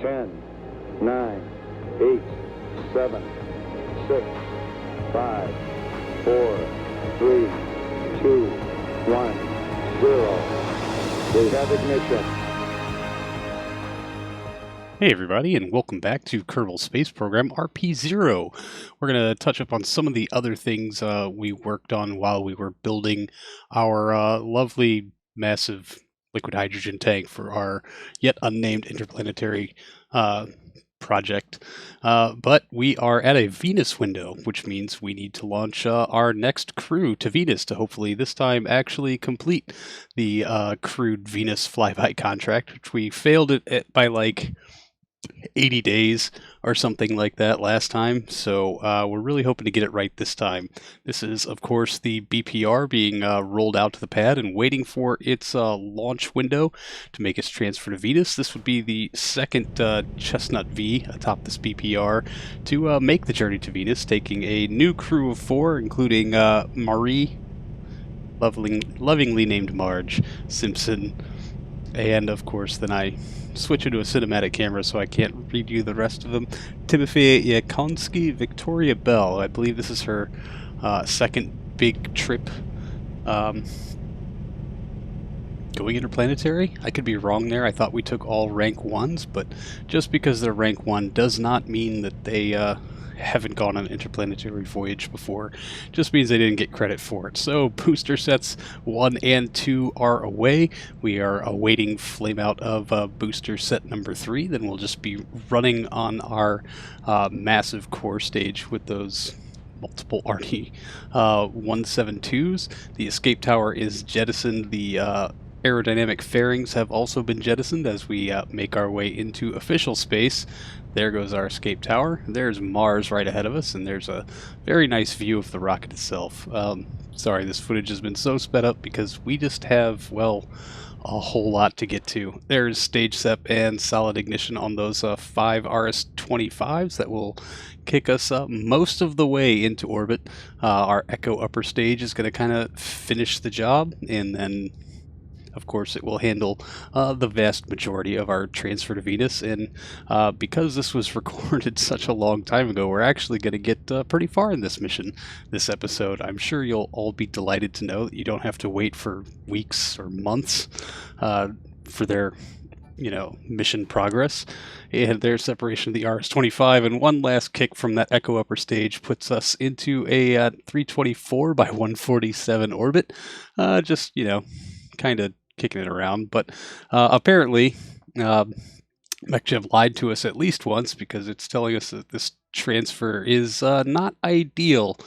10, 9, 8, 7, 6, 5, 4, 3, 2, 1, 0. We have ignition. Hey everybody, and welcome back to Kerbal Space Program RP-0. We're going to touch up on some of the other things we worked on while we were building our lovely, massive liquid hydrogen tank for our yet unnamed interplanetary project. But we are at a Venus window, which means we need to launch our next crew to Venus to hopefully this time actually complete the crewed Venus flyby contract, which we failed at by like 80 days or something like that last time, so we're really hoping to get it right this time. This is, of course, the BPR being rolled out to the pad and waiting for its launch window to make its transfer to Venus. This would be the second Chestnut V atop this BPR to make the journey to Venus, taking a new crew of 4, including Marie, lovingly named Marge, Simpson, and of course then I switch into a cinematic camera so I can't read you the rest of them. Timothy Yakonski, Victoria Bell. I believe this is her second big trip going interplanetary. I could be wrong there. I thought we took all rank 1s, but just because they're rank 1 does not mean that they haven't gone on an interplanetary voyage before. Just means they didn't get credit for it. So booster sets 1 and 2 are away. We are awaiting flame out of booster set number 3. Then we'll just be running on our massive core stage with those multiple RT-172s. The escape tower is jettisoned. The aerodynamic fairings have also been jettisoned as we make our way into official space. There goes our escape tower. There's Mars right ahead of us, and there's a very nice view of the rocket itself. Sorry, this footage has been so sped up because we just have, well, a whole lot to get to. There's stage sep and solid ignition on those 5 RS-25s that will kick us up most of the way into orbit. Our Echo upper stage is going to kind of finish the job, and then of course, it will handle the vast majority of our transfer to Venus, and because this was recorded such a long time ago, we're actually going to get pretty far in this mission, this episode. I'm sure you'll all be delighted to know that you don't have to wait for weeks or months for their, mission progress. And their separation of the RS-25, and one last kick from that Echo upper stage puts us into a 324 by 147 orbit. Just, kind of kicking it around, but apparently Mech Jeb lied to us at least once, because it's telling us that this transfer is not ideal.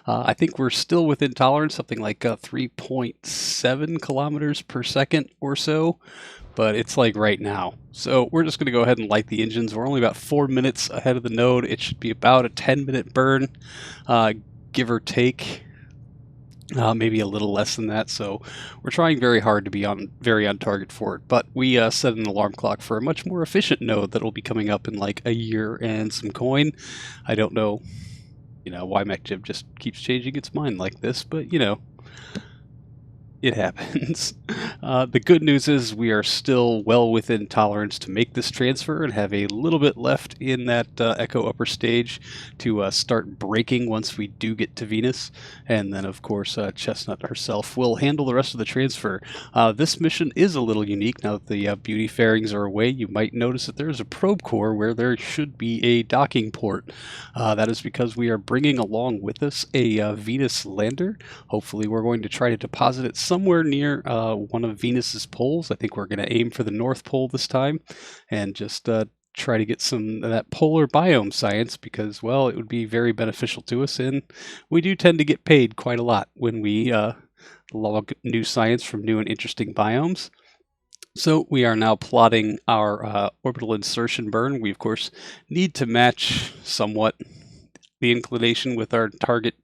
I think we're still within tolerance, something like 3.7 kilometers per second or so, but it's like right now. So we're just going to go ahead and light the engines. We're only about 4 minutes ahead of the node. It should be about a 10-minute burn, give or take. Maybe a little less than that, so we're trying very hard to be very on target for it. But we set an alarm clock for a much more efficient node that will be coming up in like a year and some coin. I don't know, why Mech Jeb just keeps changing its mind like this, but it happens. The good news is we are still well within tolerance to make this transfer and have a little bit left in that Echo upper stage to start braking once we do get to Venus. And then, of course, Chestnut herself will handle the rest of the transfer. This mission is a little unique. Now that the beauty fairings are away, you might notice that there's a probe core where there should be a docking port. That is because we are bringing along with us a Venus lander. Hopefully we're going to try to deposit it somewhere near one of Venus's poles. I think we're going to aim for the North Pole this time and just try to get some of that polar biome science, because, well, it would be very beneficial to us, and we do tend to get paid quite a lot when we log new science from new and interesting biomes. So we are now plotting our orbital insertion burn. We, of course, need to match somewhat the inclination with our target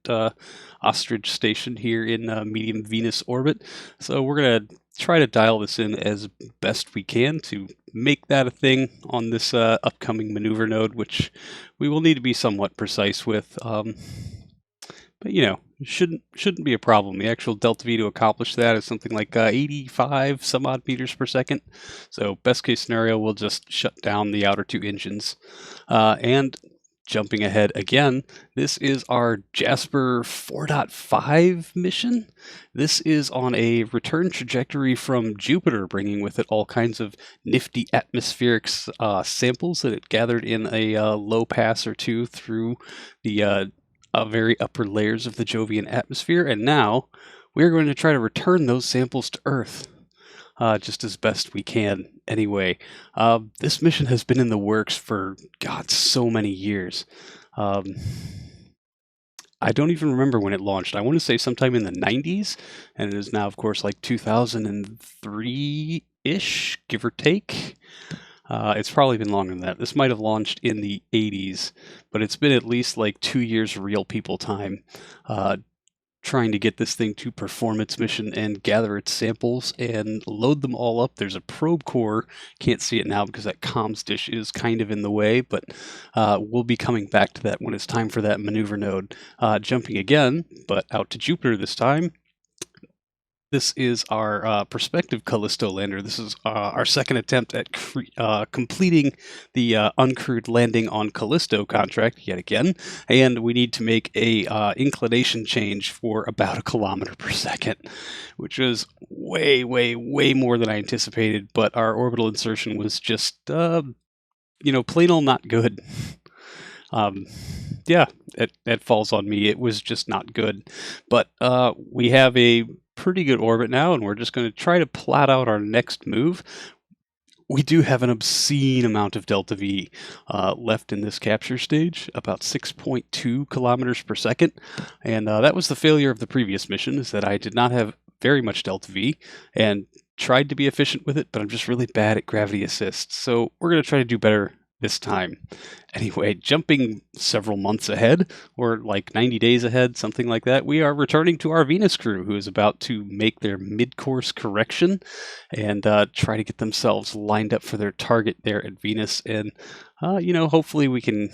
ostrich station here in medium Venus orbit. So we're going to try to dial this in as best we can to make that a thing on this upcoming maneuver node, which we will need to be somewhat precise with. But, shouldn't be a problem. The actual delta V to accomplish that is something like 85 some odd meters per second. So best case scenario, we'll just shut down the outer two engines. And jumping ahead again, this is our Jasper 4.5 mission. This is on a return trajectory from Jupiter, bringing with it all kinds of nifty atmospheric samples that it gathered in a low pass or two through the very upper layers of the Jovian atmosphere, and now we're going to try to return those samples to Earth. Just as best we can. Anyway, this mission has been in the works for, God, so many years. I don't even remember when it launched. I want to say sometime in the 90s, and it is now, of course, like 2003-ish, give or take. It's probably been longer than that. This might have launched in the 80s, but it's been at least like 2 years real people time trying to get this thing to perform its mission and gather its samples and load them all up. There's a probe core. Can't see it now because that comms dish is kind of in the way, but we'll be coming back to that when it's time for that maneuver node. Jumping again, but out to Jupiter this time. This is our prospective Callisto lander. This is our second attempt at completing the uncrewed landing on Callisto contract yet again, and we need to make a inclination change for about 1 kilometer per second, which was way, way, way more than I anticipated, but our orbital insertion was just, plain old not good. Yeah, it falls on me. It was just not good. But we have a pretty good orbit now, and we're just going to try to plot out our next move. We do have an obscene amount of delta V left in this capture stage, about 6.2 kilometers per second. And that was the failure of the previous mission, is that I did not have very much delta V and tried to be efficient with it, but I'm just really bad at gravity assist. So we're going to try to do better this time. Anyway, jumping several months ahead, or like 90 days ahead, something like that, we are returning to our Venus crew, who is about to make their mid-course correction and try to get themselves lined up for their target there at Venus. And, hopefully we can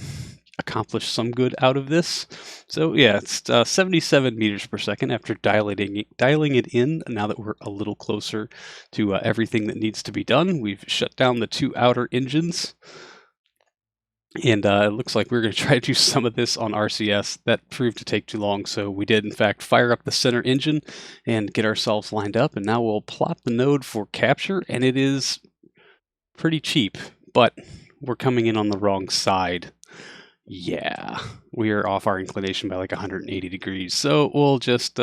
accomplish some good out of this. So yeah, it's 77 meters per second after dialing it in. Now that we're a little closer to everything that needs to be done, we've shut down the 2 outer engines. And it looks like we're going to try to do some of this on RCS. That proved to take too long, so we did, in fact, fire up the center engine and get ourselves lined up. And now we'll plot the node for capture, and it is pretty cheap, but we're coming in on the wrong side. Yeah, we are off our inclination by like 180 degrees, so we'll just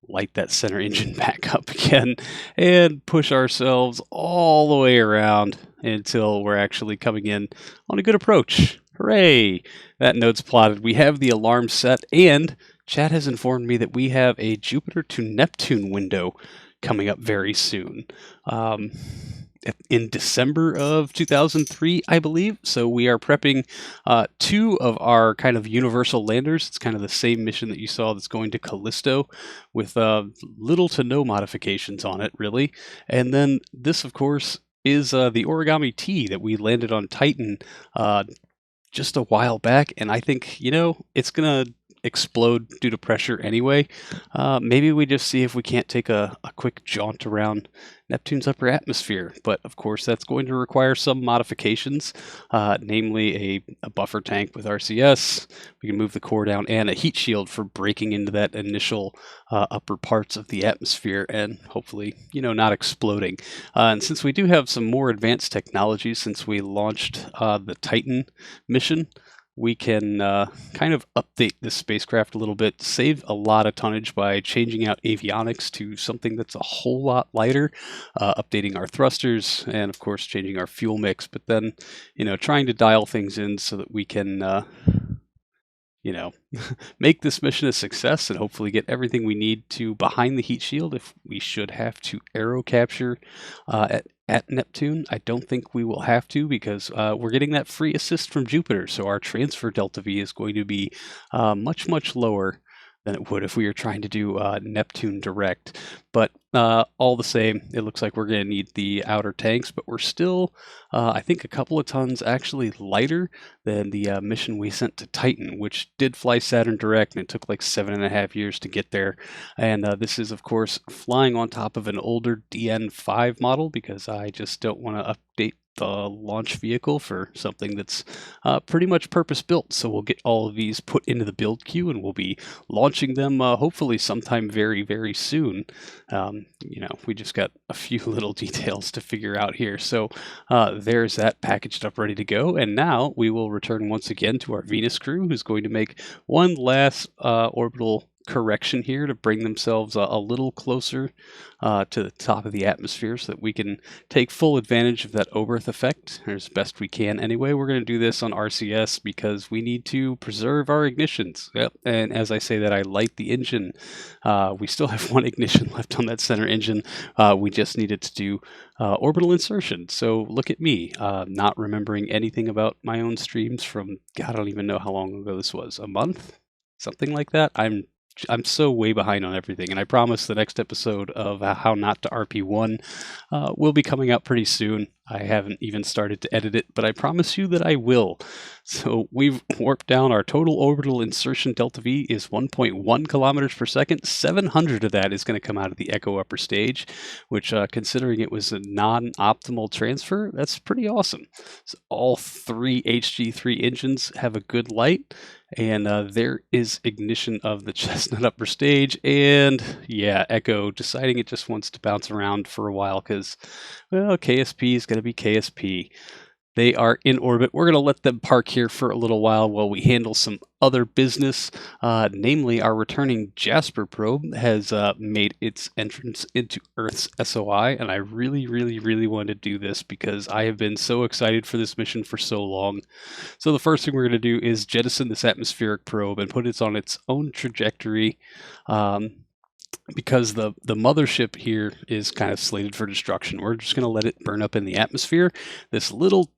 light that center engine back up again and push ourselves all the way around until we're actually coming in on a good approach. Hooray! That node's plotted. We have the alarm set, and chat has informed me that we have a Jupiter to Neptune window coming up very soon. In December of 2003, I believe. So we are prepping 2 of our kind of universal landers. It's kind of the same mission that you saw that's going to Callisto with little to no modifications on it, really. And then this, of course, is the Origami T that we landed on Titan just a while back. And I think, it's going to explode due to pressure anyway. Maybe we just see if we can't take a quick jaunt around Neptune's upper atmosphere, but of course that's going to require some modifications, namely a buffer tank with RCS. We can move the core down, and a heat shield for breaking into that initial upper parts of the atmosphere and hopefully, not exploding. And since we do have some more advanced technology since we launched the Titan mission, we can kind of update this spacecraft a little bit, save a lot of tonnage by changing out avionics to something that's a whole lot lighter, updating our thrusters, and of course changing our fuel mix, but then, trying to dial things in so that we can, make this mission a success and hopefully get everything we need to behind the heat shield if we should have to aero capture at Neptune. I don't think we will have to because we're getting that free assist from Jupiter, so our transfer delta V is going to be much, much lower than it would if we were trying to do Neptune direct. But all the same, it looks like we're going to need the outer tanks, but we're still, I think, a couple of tons actually lighter than the mission we sent to Titan, which did fly Saturn direct, and it took like 7.5 years to get there. And this is, of course, flying on top of an older DN5 model because I just don't want to update the launch vehicle for something that's pretty much purpose-built. So we'll get all of these put into the build queue, and we'll be launching them hopefully sometime very, very soon. We just got a few little details to figure out here. So there's that packaged up, ready to go. And now we will return once again to our Venus crew, who's going to make one last orbital correction here to bring themselves a little closer to the top of the atmosphere so that we can take full advantage of that Oberth effect as best we can. Anyway, we're going to do this on RCS because we need to preserve our ignitions. Yep. And as I say that, I light the engine. We still have one ignition left on that center engine. We just needed to do orbital insertion. So look at me, not remembering anything about my own streams from, God, I don't even know how long ago this was. A month? Something like that. I'm so way behind on everything, and I promise the next episode of How Not to RP1 will be coming out pretty soon. I haven't even started to edit it, but I promise you that I will. So we've warped down. Our total orbital insertion delta V is 1.1 kilometers per second. 700 of that is going to come out of the Echo upper stage, which, considering it was a non-optimal transfer, that's pretty awesome. So all three HG3 engines have a good light, and there is ignition of the Chestnut upper stage, and yeah, Echo deciding it just wants to bounce around for a while because, well, KSP is going to be KSP. They are in orbit. We're going to let them park here for a little while we handle some other business. Namely, our returning Jasper probe has made its entrance into Earth's SOI, and I really, really, really wanted to do this because I have been so excited for this mission for so long. So the first thing we're going to do is jettison this atmospheric probe and put it on its own trajectory. Because the mothership here is kind of slated for destruction. We're just going to let it burn up in the atmosphere. This little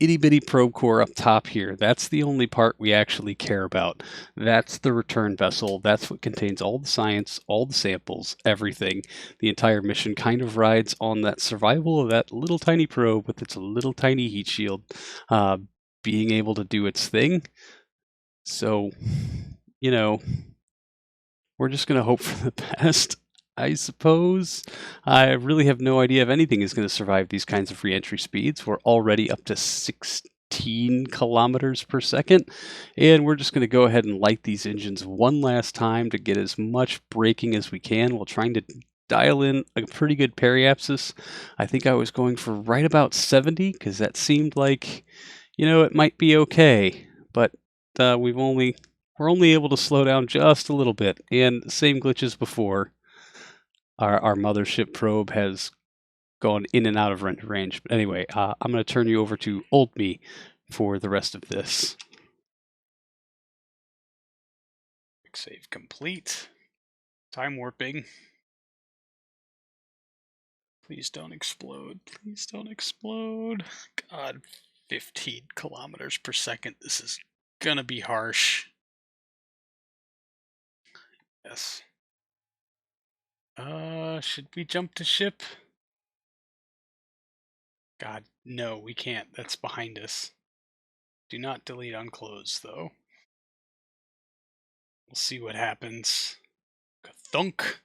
itty-bitty probe core up top here, that's the only part we actually care about. That's the return vessel. That's what contains all the science, all the samples, everything. The entire mission kind of rides on that survival of that little tiny probe with its little tiny heat shield being able to do its thing. So, we're just going to hope for the best, I suppose. I really have no idea if anything is going to survive these kinds of reentry speeds. We're already up to 16 kilometers per second, and we're just going to go ahead and light these engines one last time to get as much braking as we can while trying to dial in a pretty good periapsis. I think I was going for right about 70 because that seemed like, it might be okay, but we're only able to slow down just a little bit, and same glitches before. Our mothership probe has gone in and out of range. But anyway, I'm going to turn you over to old me for the rest of this. Quick save complete. Time warping. Please don't explode. Please don't explode. God, 15 kilometers per second. This is gonna be harsh. Yes. Should we jump to ship? God, no, we can't. That's behind us. Do not delete unclose, though. We'll see what happens. Thunk.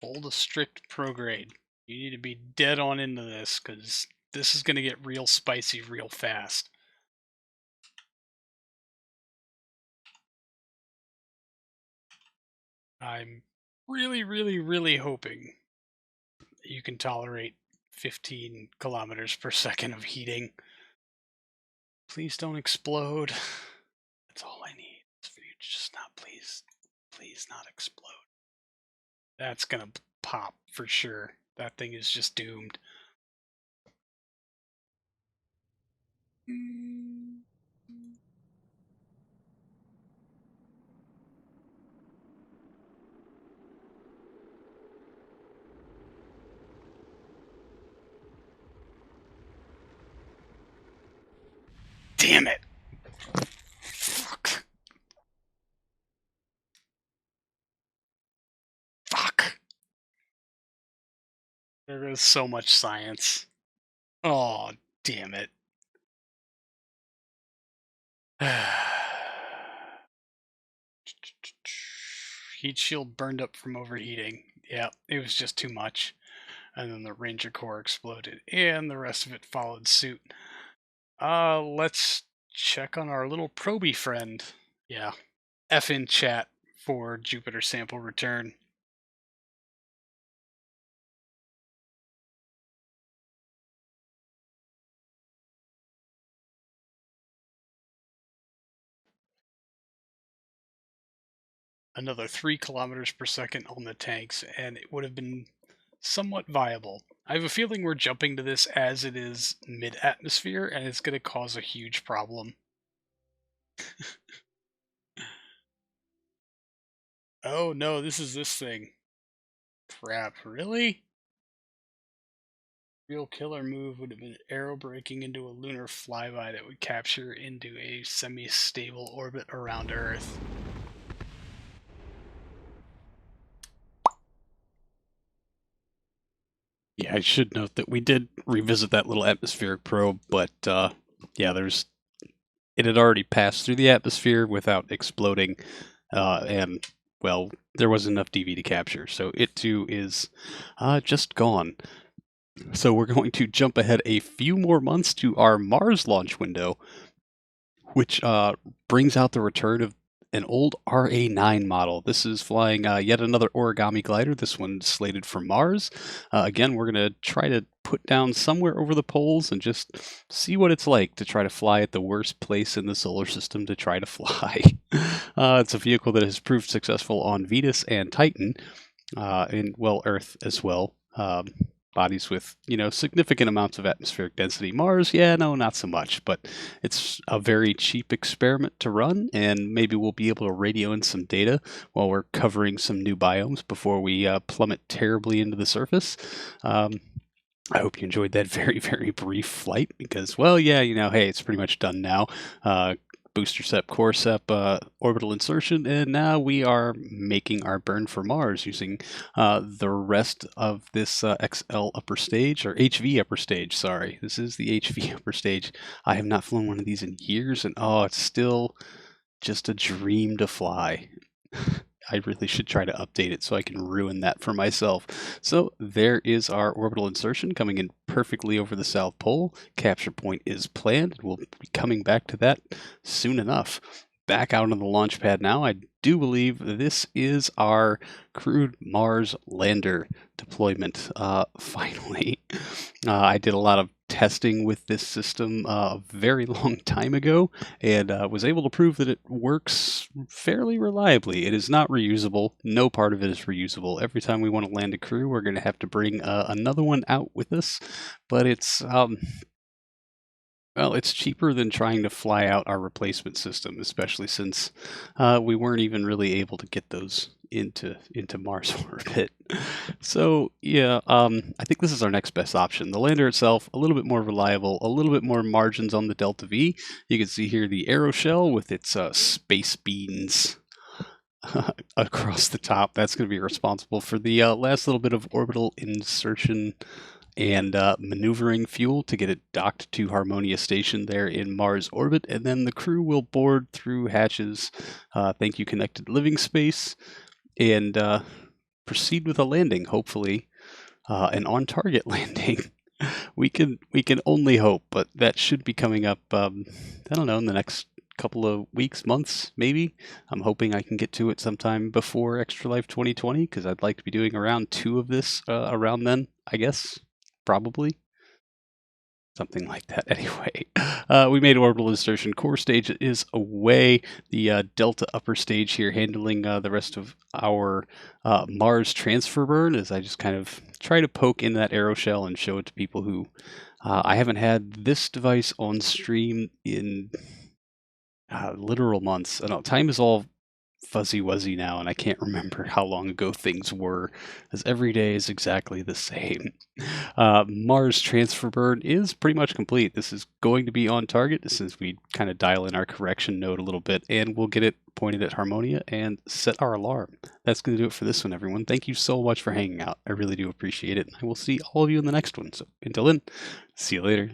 Hold a strict prograde. You need to be dead on into this, because this is going to get real spicy real fast. I'm really, really, really hoping that you can tolerate 15 kilometers per second of heating. Please don't explode. That's all I need. It's for you to just not, please not explode. That's gonna pop for sure. That thing is just doomed. damn it! Fuck. Fuck. There is so much science. Oh, damn it. Heat shield burned up from overheating. Yeah, it was just too much. And then the Ranger core exploded, and the rest of it followed suit. Let's check on our little proby friend. Yeah. F in chat for Jupiter sample return. Another 3 kilometers per second on the tanks, and it would have been somewhat viable. I have a feeling we're jumping to this as it is mid-atmosphere, and it's going to cause a huge problem. Oh no, this is this thing. Crap, really? Real killer move would have been Aero breaking into a lunar flyby that would capture into a semi-stable orbit around Earth. Yeah, I should note that we did revisit that little atmospheric probe, but yeah, it had already passed through the atmosphere without exploding, and well, there wasn't enough DV to capture, so it too is just gone. So we're going to jump ahead a few more months to our Mars launch window, which brings out the return of an old RA9 model. This is flying yet another origami glider, this one slated for Mars. Again, we're going to try to put down somewhere over the poles and just see what it's like to try to fly at the worst place in the solar system to try to fly. It's a vehicle that has proved successful on Venus and Titan, and, well, Earth as well. Bodies with, significant amounts of atmospheric density. Mars, yeah, no, not so much, but it's a very cheap experiment to run, and maybe we'll be able to radio in some data while we're covering some new biomes before we plummet terribly into the surface. I hope you enjoyed that very, very brief flight because, well, yeah, hey, it's pretty much done now. Booster sep, core sep, orbital insertion, and now we are making our burn for Mars using the rest of this XL upper stage, or HV upper stage, sorry. This is the HV upper stage. I have not flown one of these in years, and it's still just a dream to fly. I really should try to update it so I can ruin that for myself. So there is our orbital insertion coming in perfectly over the South Pole. Capture point is planned. We'll be coming back to that soon enough. Back out on the launch pad now. I do believe this is our crewed Mars lander deployment. Finally. I did a lot of testing with this system a very long time ago and was able to prove that it works fairly reliably. It is not reusable. No part of it is reusable. Every time we want to land a crew, we're going to have to bring another one out with us, but it's well, it's cheaper than trying to fly out our replacement system, especially since we weren't even really able to get those into Mars orbit. So yeah, I think this is our next best option. The lander itself, a little bit more reliable, a little bit more margins on the Delta V. You can see here the Aero shell with its space beans across the top. That's going to be responsible for the last little bit of orbital insertion and maneuvering fuel to get it docked to Harmonia Station there in Mars orbit, and then the crew will board through hatches, thank you Connected Living Space, and proceed with a landing, hopefully, an on-target landing. We can only hope, but that should be coming up, I don't know, in the next couple of weeks, months, maybe. I'm hoping I can get to it sometime before Extra Life 2020, because I'd like to be doing around 2 of this around then, I guess. Probably. Something like that. Anyway, we made orbital insertion. Core stage is away. The Delta upper stage here handling the rest of our Mars transfer burn as I just kind of try to poke in that Aero shell and show it to people who I haven't had this device on stream in literal months. I know time is all fuzzy-wuzzy now, and I can't remember how long ago things were, as every day is exactly the same. Mars transfer burn is pretty much complete. This is going to be on target since we kind of dial in our correction node a little bit, and we'll get it pointed at Harmonia and set our alarm. That's going to do it for this one, everyone. Thank you so much for hanging out. I really do appreciate it. I will see all of you in the next one. So until then, see you later.